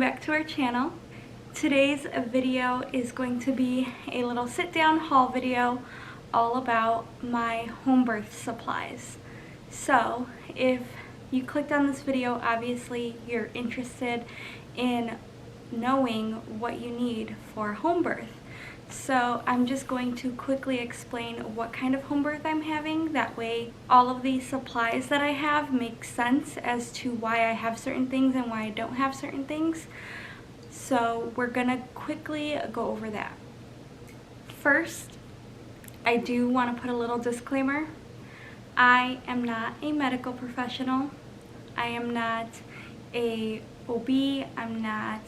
back to our channel. Today's video is going to be a little sit-down haul video all about my home birth supplies. So if you clicked on this video, obviously you're interested in knowing what you need for home birth. So I'm just going to quickly explain what kind of home birth I'm having. That way all of these supplies that I have make sense as to why I have certain things and why I don't have certain things. So we're gonna quickly go over that. First, I do want to put a little disclaimer. I am not a medical professional. I am not a OB. I'm not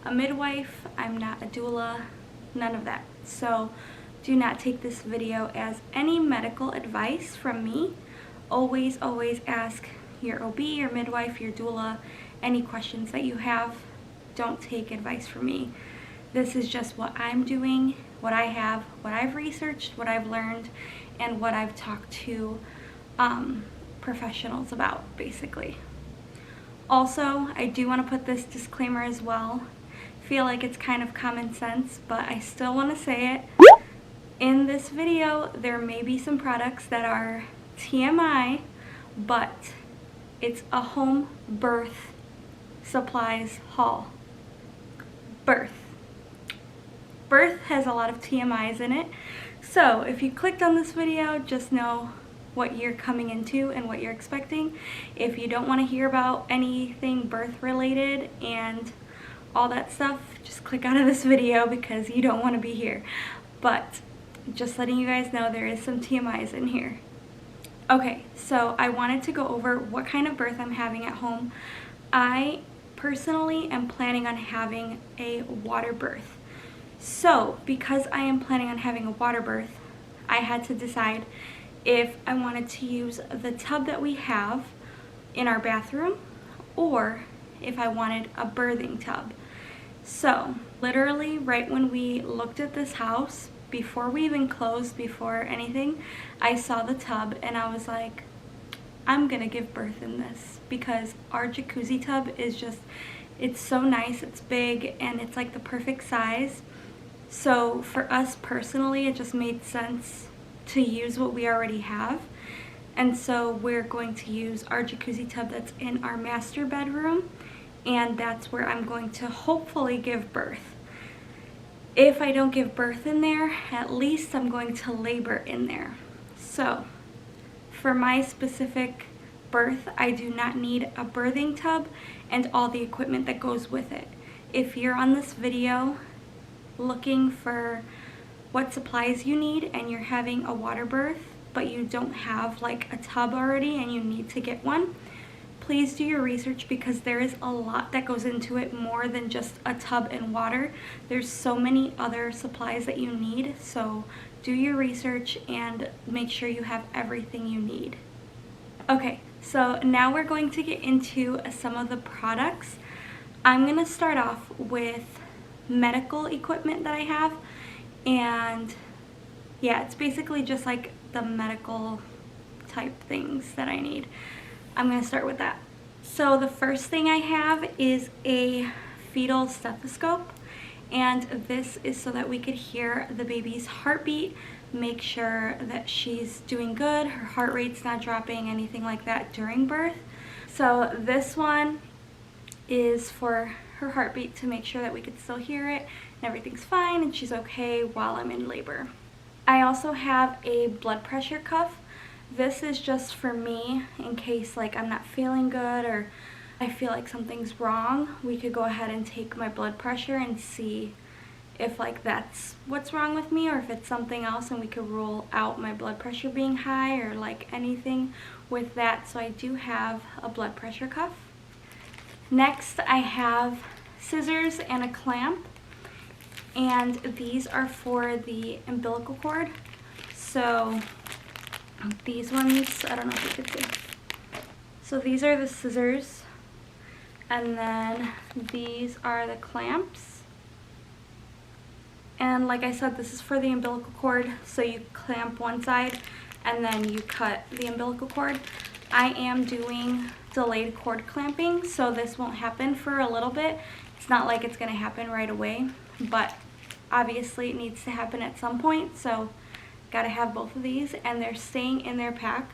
a midwife. I'm not a doula. None of that. So do not take this video as any medical advice from me. Always ask your OB, your midwife, your doula, any questions that you have. Don't take advice from me. This is just what I'm doing, what I have, what I've researched, what I've learned, and what I've talked to professionals about, basically. Also, I do want to put this disclaimer as well. Feel like it's kind of common sense, but I still want to say it. In this video, there may be some products that are TMI, but it's a home birth supplies haul. Birth has a lot of TMIs in it. So if you clicked on this video, just know what you're coming into and what you're expecting. If you don't want to hear about anything birth related and all that stuff, just click out of this video because you don't want to be here. But just letting you guys know, there is some TMIs in here. Okay, so I wanted to go over what kind of birth I'm having at home. I personally am planning on having a water birth. So because I am planning on having a water birth, I had to decide if I wanted to use the tub that we have in our bathroom or if I wanted a birthing tub. So literally right when we looked at this house, before we even closed, before anything, I saw the tub and I was like, I'm gonna give birth in this, because our jacuzzi tub is just, it's so nice, it's big, and it's like the perfect size. So for us personally, it just made sense to use what we already have. And so we're going to use our jacuzzi tub that's in our master bedroom, and that's where I'm going to hopefully give birth. If I don't give birth in there, at least I'm going to labor in there. So for my specific birth, I do not need a birthing tub and all the equipment that goes with it. If you're on this video looking for what supplies you need and you're having a water birth but you don't have like a tub already and you need to get one, please do your research, because there is a lot that goes into it, more than just a tub and water. There's so many other supplies that you need, so do your research and make sure you have everything you need. Okay, so now we're going to get into some of the products. I'm going to start off with medical equipment that I have, and yeah, it's basically just like the medical type things that I need. I'm going to start with that. So the first thing I have is a fetal stethoscope, and this is so that we could hear the baby's heartbeat, make sure that she's doing good, her heart rate's not dropping, anything like that during birth. So this one is for her heartbeat, to make sure that we could still hear it and everything's fine and she's okay while I'm in labor. I also have a blood pressure cuff. This is just for me in case like I'm not feeling good or I feel like something's wrong. We could go ahead and take my blood pressure and see if like that's what's wrong with me, or if it's something else, and we could rule out my blood pressure being high or like anything with that. So I do have a blood pressure cuff. Next, I have scissors and a clamp, and these are for the umbilical cord. So these ones, I don't know if you could see. So these are the scissors, and then these are the clamps. And like I said, this is for the umbilical cord, so you clamp one side and then you cut the umbilical cord. I am doing delayed cord clamping, so this won't happen for a little bit. It's not like it's going to happen right away, but obviously it needs to happen at some point, so got to have both of these, and they're staying in their pack.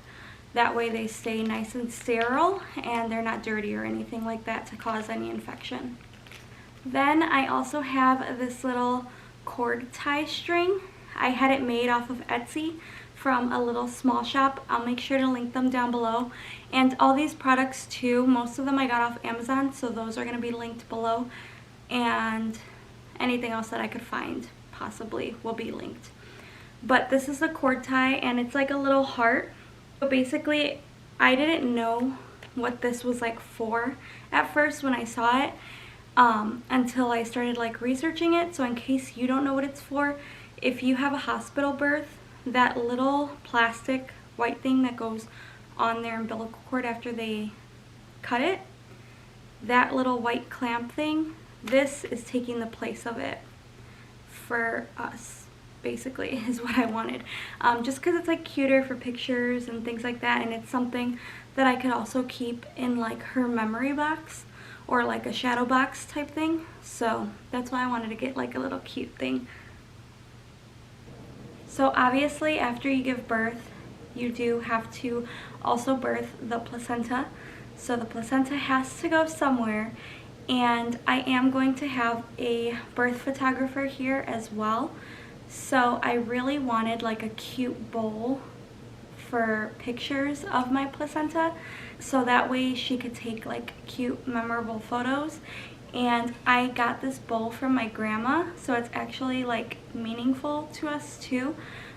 That way they stay nice and sterile and they're not dirty or anything like that to cause any infection. Then I also have this little cord tie string. I had it made off of Etsy from a little small shop. I'll make sure to link them down below. And all these products too, most of them I got off Amazon, so those are going to be linked below. And anything else that I could find possibly will be linked. But this is the cord tie, and it's like a little heart. So basically, I didn't know what this was like for at first when I saw it, until I started like researching it. So in case you don't know what it's for, if you have a hospital birth, that little plastic white thing that goes on their umbilical cord after they cut it, that little white clamp thing, this is taking the place of it for us. Basically is what I wanted, just because it's like cuter for pictures and things like that, and it's something that I could also keep in like her memory box or like a shadow box type thing. So that's why I wanted to get like a little cute thing. So obviously after you give birth, you do have to also birth the placenta. So the placenta has to go somewhere, and I am going to have a birth photographer here as well. So I really wanted like a cute bowl for pictures of my placenta, so that way she could take like cute memorable photos. And I got this bowl from my grandma, so it's actually like meaningful to us too.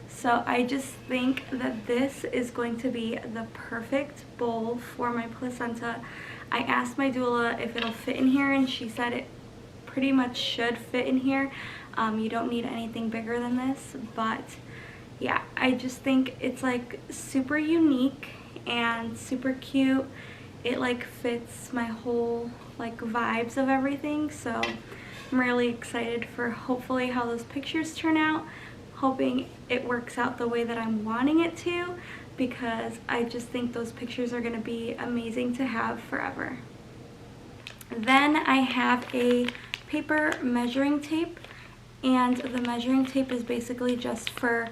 So I just think that this is going to be the perfect bowl for my placenta. I asked my doula if it'll fit in here, and she said it pretty much should fit in here. You don't need anything bigger than this, but yeah, I just think it's like super unique and super cute. It like fits my whole like vibes of everything, so I'm really excited for hopefully how those pictures turn out, hoping it works out the way that I'm wanting it to, because I just think those pictures are going to be amazing to have forever. Then I have a paper measuring tape, and the measuring tape is basically just for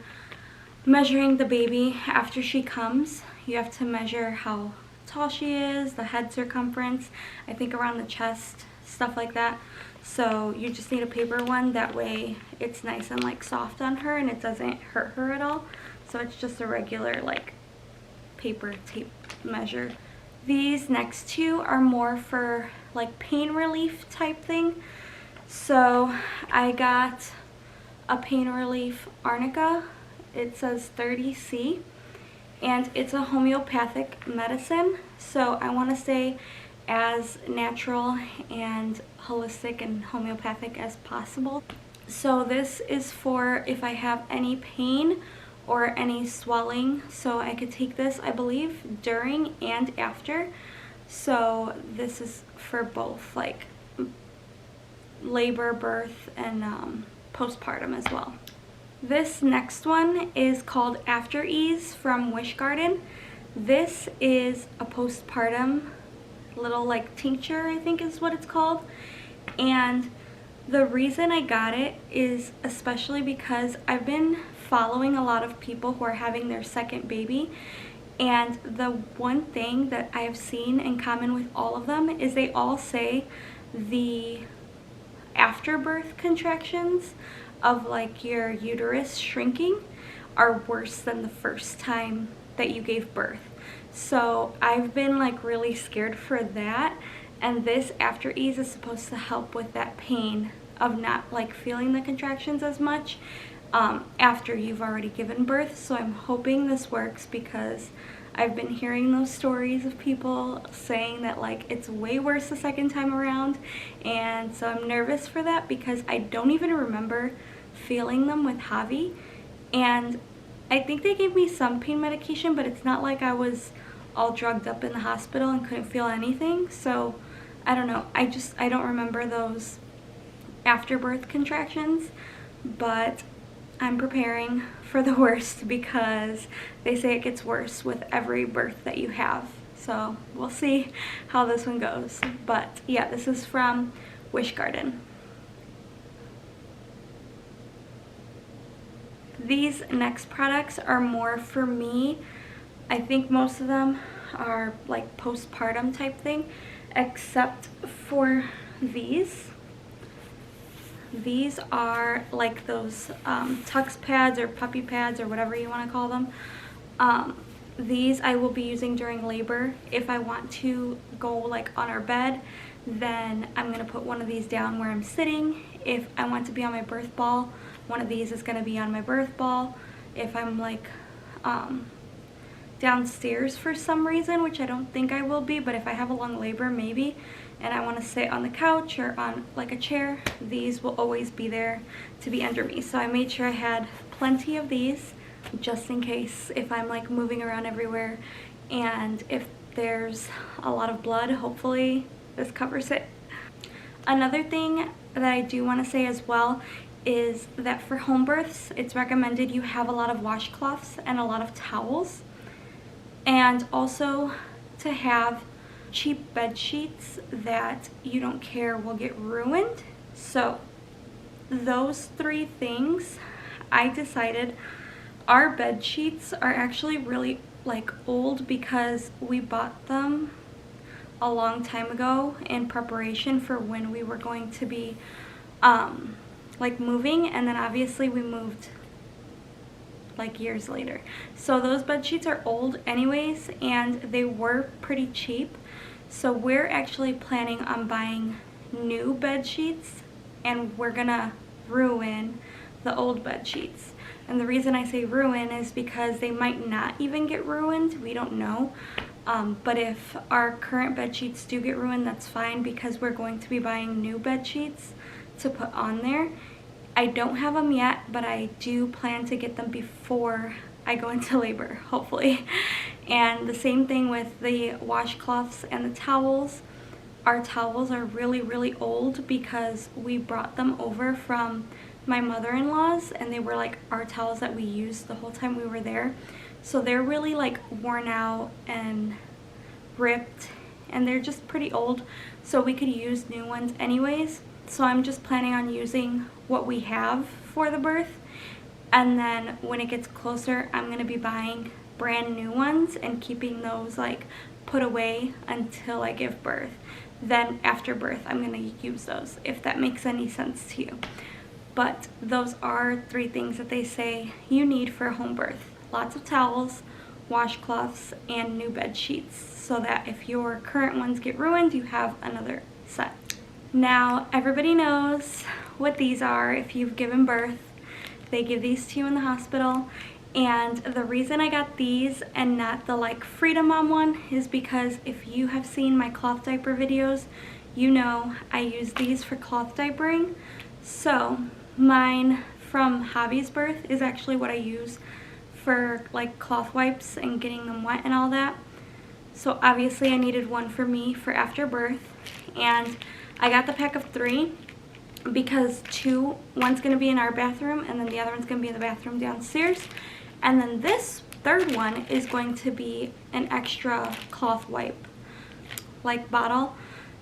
measuring the baby after she comes. You have to measure how tall she is, the head circumference, I think around the chest, stuff like that. So you just need a paper one, that way it's nice and like soft on her and it doesn't hurt her at all. So it's just a regular like paper tape measure. These next two are more for like pain relief type thing. So I got a pain relief arnica. It says 30C, and it's a homeopathic medicine. So I want to say as natural and holistic and homeopathic as possible. So this is for if I have any pain or any swelling. So I could take this, I believe, during and after. So this is for both like labor, birth, and postpartum as well. This next one is called After Ease from Wish Garden. This is a postpartum little like tincture, I think is what it's called. And the reason I got it is especially because I've been following a lot of people who are having their second baby, and the one thing that I've seen in common with all of them is they all say the afterbirth contractions of like your uterus shrinking are worse than the first time that you gave birth. So I've been like really scared for that, and this After Ease is supposed to help with that pain of not like feeling the contractions as much after you've already given birth. So I'm hoping this works, because I've been hearing those stories of people saying that like it's way worse the second time around, and so I'm nervous for that because I don't even remember feeling them with Javi, and I think they gave me some pain medication, but it's not like I was all drugged up in the hospital and couldn't feel anything. So I don't know, I don't remember those afterbirth contractions, but I'm preparing for the worst because they say it gets worse with every birth that you have. So we'll see how this one goes. But yeah, this is from Wish Garden. These next products are more for me. I think most of them are like postpartum type thing, except for these. These are like those tux pads or puppy pads or whatever you want to call them. These I will be using during labor. If I want to go like on our bed, then I'm going to put one of these down where I'm sitting. If I want to be on my birth ball, one of these is going to be on my birth ball. If I'm like downstairs for some reason, which I don't think I will be, but if I have a long labor, maybe, and I want to sit on the couch or on like a chair, these will always be there to be under me. So I made sure I had plenty of these just in case if I'm like moving around everywhere, and if there's a lot of blood, hopefully this covers it. Another thing that I do want to say as well is that for home births, it's recommended you have a lot of washcloths and a lot of towels, and also to have cheap bed sheets that you don't care will get ruined. So those 3 things, I decided our bed sheets are actually really like old because we bought them a long time ago in preparation for when we were going to be like moving, and then obviously we moved like years later. So those bed sheets are old anyways, and they were pretty cheap. So we're actually planning on buying new bed sheets, and we're gonna ruin the old bed sheets. And the reason I say ruin is because they might not even get ruined, we don't know. But if our current bed sheets do get ruined, that's fine, because we're going to be buying new bed sheets to put on there. I don't have them yet, but I do plan to get them before I go into labor, hopefully. And the same thing with the washcloths and the towels. Our towels are really, really old because we brought them over from my mother-in-law's, and they were like our towels that we used the whole time we were there. So they're really like worn out and ripped, and they're just pretty old, so we could use new ones anyways. So I'm just planning on using what we have for the birth, and then when it gets closer, I'm going to be buying brand new ones and keeping those like put away until I give birth. Then after birth, I'm going to use those, if that makes any sense to you. But those are 3 things that they say you need for a home birth. Lots of towels, washcloths, and new bed sheets, so that if your current ones get ruined, you have another set. Now, everybody knows what these are if you've given birth. They give these to you in the hospital. And the reason I got these and not the like Freedom Mom one is because if you have seen my cloth diaper videos, you know I use these for cloth diapering. So mine from Javi's birth is actually what I use for like cloth wipes and getting them wet and all that. So obviously I needed one for me for after birth, and I got the pack of 3 because one's going to be in our bathroom, and then the other one's going to be in the bathroom downstairs, and then this 3rd one is going to be an extra cloth wipe like bottle.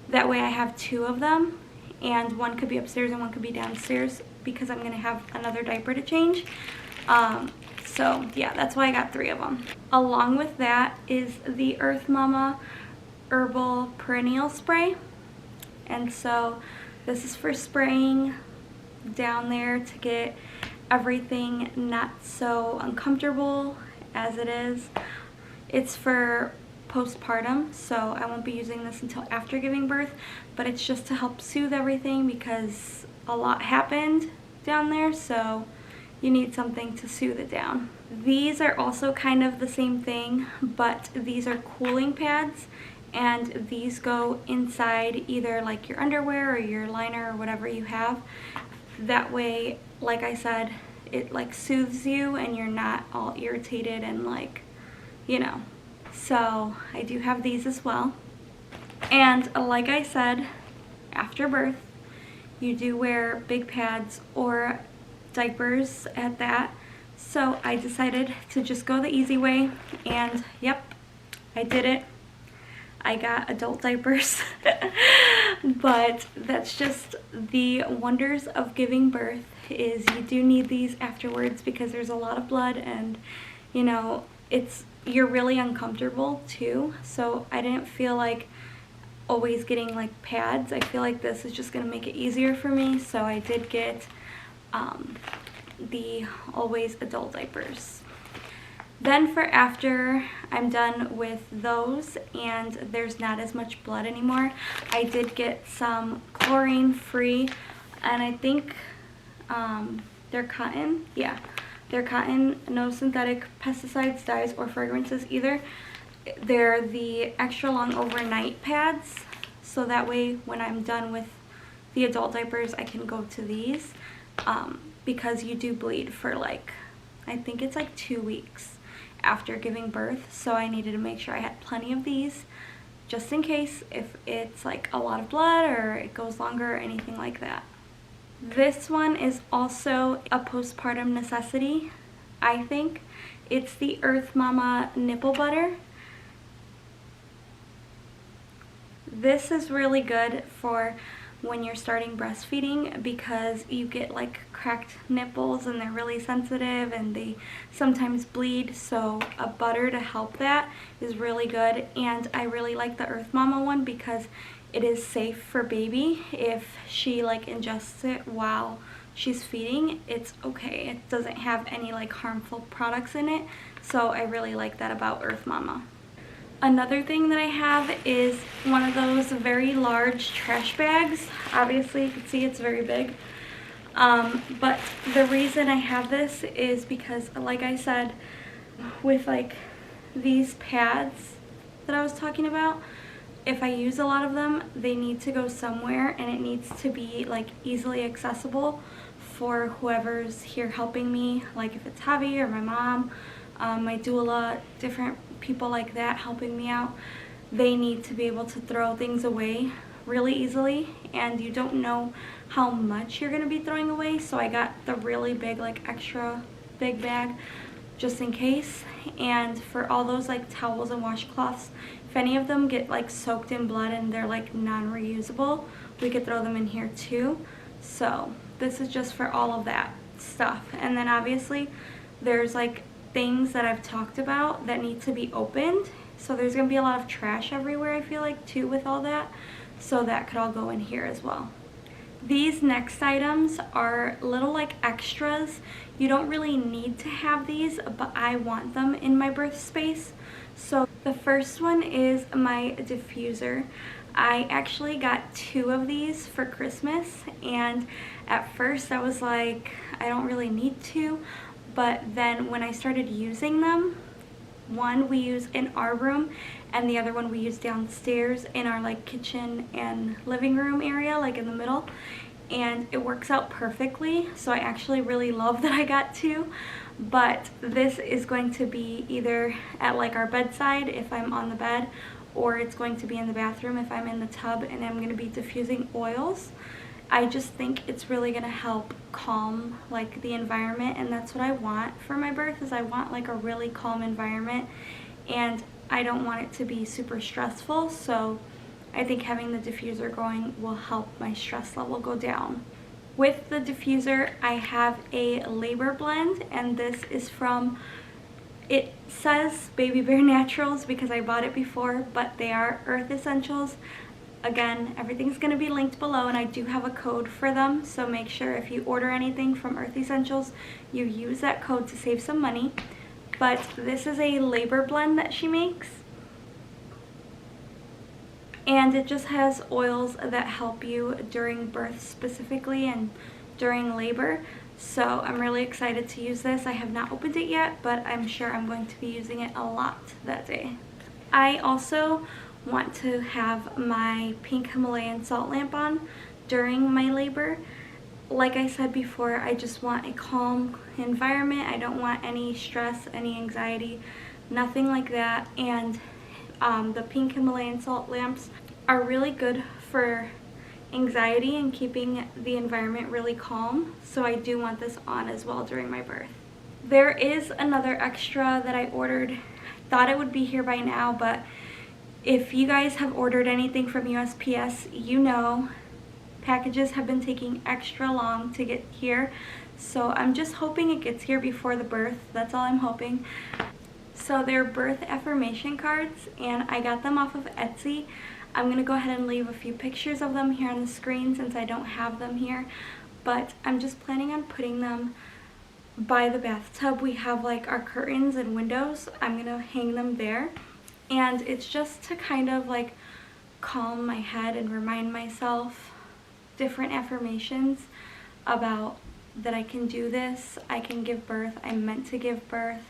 That way I have 2 of them, and one could be upstairs and one could be downstairs because I'm going to have another diaper to change. So yeah, that's why I got 3 of them. Along with that is the Earth Mama Herbal Perennial Spray. And so this is for spraying down there to get everything not so uncomfortable as it is. It's for postpartum, so I won't be using this until after giving birth, but it's just to help soothe everything because a lot happened down there, so you need something to soothe it down. These are also kind of the same thing, but these are cooling pads, and these go inside either like your underwear or your liner or whatever you have. That way, like I said, it like soothes you and you're not all irritated and like, you know. So I do have these as well. And like I said, after birth, you do wear big pads or diapers at that. So I decided to just go the easy way, and yep, I did it. I got adult diapers. But that's just the wonders of giving birth, is you do need these afterwards because there's a lot of blood, and you know, you're really uncomfortable too. So I didn't feel like always getting like pads. I feel like this is just gonna make it easier for me, so I did get the Always adult diapers. Then for after I'm done with those and there's not as much blood anymore, I did get some chlorine free, and I think they're cotton. Yeah, they're cotton, no synthetic pesticides, dyes, or fragrances either. They're the extra long overnight pads, so that way when I'm done with the adult diapers I can go to these, because you do bleed for like, I think it's like 2 weeks after giving birth, so I needed to make sure I had plenty of these just in case if it's like a lot of blood or it goes longer or anything like that. This one is also a postpartum necessity, I think. It's the Earth Mama Nipple Butter. This is really good for when you're starting breastfeeding because you get like cracked nipples and they're really sensitive and they sometimes bleed, so a butter to help that is really good. And I really like the Earth Mama one because it is safe for baby. If she like ingests it while she's feeding, it's okay. It doesn't have any like harmful products in it, so I really like that about Earth Mama. Another thing that I have is one of those very large trash bags. Obviously you can see it's very big, but the reason I have this is because, like I said, with like these pads that I was talking about, if I use a lot of them, they need to go somewhere, and it needs to be like easily accessible for whoever's here helping me, like if it's Javi or my mom, my doula, different people like that helping me out. They need to be able to throw things away really easily, and you don't know how much you're going to be throwing away, so I got the really big, like extra big bag just in case. And for all those like towels and washcloths, if any of them get like soaked in blood and they're like non-reusable, we could throw them in here too. So this is just for all of that stuff. And then obviously there's like things that I've talked about that need to be opened, so there's gonna be a lot of trash everywhere, I feel like, too, with all that, so that could all go in here as well. These next items are little like extras. You don't really need to have these, but I want them in my birth space. So the first one is my diffuser. I actually got 2 of these for Christmas, and at first I was like, I don't really need to. But then when I started using them, one we use in our room and the other one we use downstairs in our like kitchen and living room area, like in the middle, and it works out perfectly. So I actually really love that I got 2. But this is going to be either at like our bedside if I'm on the bed, or it's going to be in the bathroom if I'm in the tub and I'm going to be diffusing oils. I just think it's really gonna help calm like the environment, and that's what I want for my birth, is I want like a really calm environment, and I don't want it to be super stressful. So I think having the diffuser going will help my stress level go down. With the diffuser, I have a labor blend, and this is from, it says Baby Bear Naturals because I bought it before, but they are Earth Essentials. Again, everything's going to be linked below, and I do have a code for them, so make sure if you order anything from Earth Essentials, you use that code to save some money. But this is a labor blend that she makes, and it just has oils that help you during birth specifically and during labor. So I'm really excited to use this. I have not opened it yet, but I'm sure I'm going to be using it a lot that day. I also want to have my pink Himalayan salt lamp on during my labor. Like I said before, I just want a calm environment. I don't want any stress, any anxiety, nothing like that. And the pink Himalayan salt lamps are really good for anxiety and keeping the environment really calm. So I do want this on as well during my birth. There is another extra that I ordered. Thought it would be here by now, but If you guys have ordered anything from USPS, you know packages have been taking extra long to get here. So I'm just hoping it gets here before the birth. That's all I'm hoping. So they're birth affirmation cards, and I got them off of Etsy. I'm going to go ahead and leave a few pictures of them here on the screen since I don't have them here. But I'm just planning on putting them by the bathtub. We have like our curtains and windows. I'm going to hang them there. And it's just to kind of like calm my head and remind myself different affirmations about that I can do this, I can give birth, I'm meant to give birth,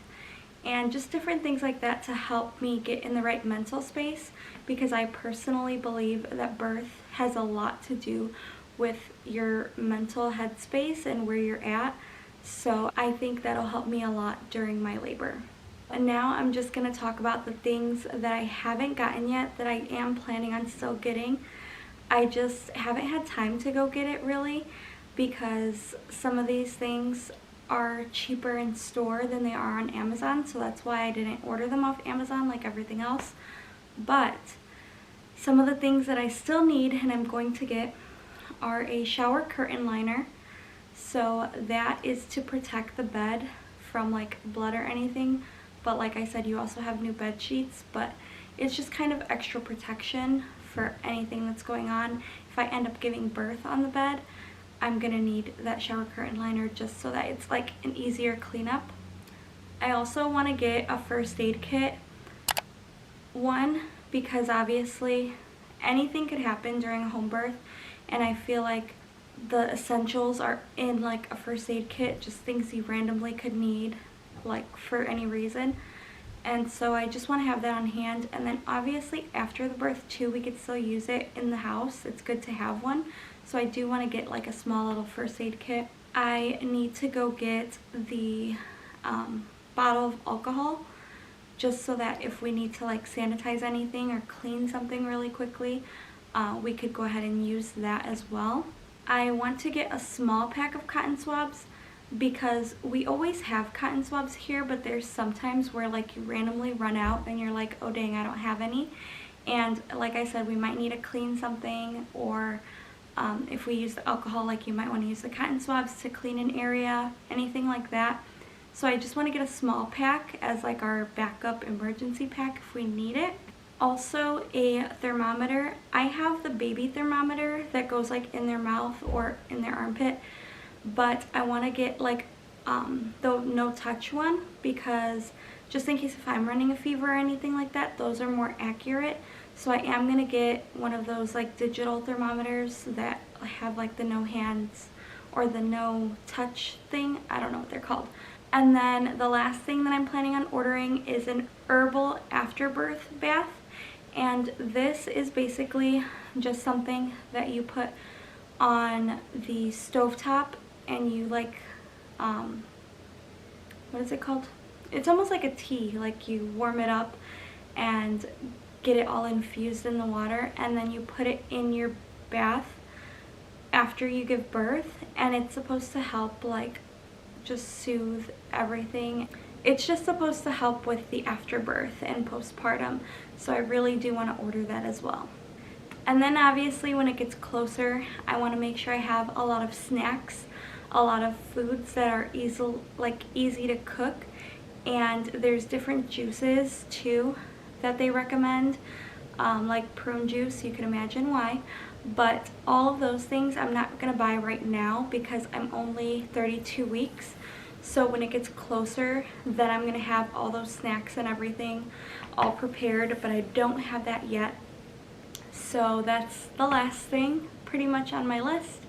and just different things like that to help me get in the right mental space, because I personally believe that birth has a lot to do with your mental headspace and where you're at. So I think that'll help me a lot during my labor. And now I'm just going to talk about the things that I haven't gotten yet that I am planning on still getting. I just haven't had time to go get it really, because some of these things are cheaper in store than they are on Amazon, so that's why I didn't order them off Amazon like everything else. But some of the things that I still need and I'm going to get are a shower curtain liner. So that is to protect the bed from like blood or anything, but like I said, you also have new bed sheets, but it's just kind of extra protection for anything that's going on. If I end up giving birth on the bed, I'm gonna need that shower curtain liner just so that it's like an easier cleanup. I also want to get a first aid kit. One, because obviously anything could happen during a home birth, and I feel like the essentials are in like a first aid kit, just things you randomly could need like for any reason. And so I just want to have that on hand. And then obviously after the birth too, we could still use it in the house. It's good to have one. So I do want to get like a small little first aid kit. I need to go get the bottle of alcohol, just so that if we need to like sanitize anything or clean something really quickly, we could go ahead and use that as well. I want to get a small pack of cotton swabs, because we always have cotton swabs here, but there's sometimes where like you randomly run out and you're like, oh dang, I don't have any. And like I said, we might need to clean something, or if we use the alcohol, like you might want to use the cotton swabs to clean an area, anything like that. So I just want to get a small pack as like our backup emergency pack if we need it. Also a thermometer. I have the baby thermometer that goes like in their mouth or in their armpit, but I want to get like the no touch one, because just in case if I'm running a fever or anything like that, those are more accurate. So I am going to get one of those like digital thermometers that have like the no hands or the no touch thing. I don't know what they're called. And then the last thing that I'm planning on ordering is an herbal afterbirth bath. And this is basically just something that you put on the stovetop, and you like, what is it called? It's almost like a tea, like you warm it up and get it all infused in the water, and then you put it in your bath after you give birth, and it's supposed to help like just soothe everything. It's just supposed to help with the afterbirth and postpartum, so I really do want to order that as well. And then obviously when it gets closer, I want to make sure I have a lot of snacks, a lot of foods that are easy to cook, and there's different juices too that they recommend, like prune juice. You can imagine why. But all of those things I'm not going to buy right now because I'm only 32 weeks. So when it gets closer, then I'm going to have all those snacks and everything all prepared, but I don't have that yet. So that's the last thing pretty much on my list.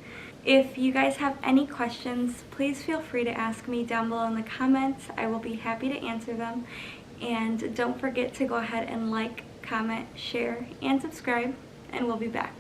If you guys have any questions, please feel free to ask me down below in the comments. I will be happy to answer them. And don't forget to go ahead and like, comment, share, and subscribe, and we'll be back.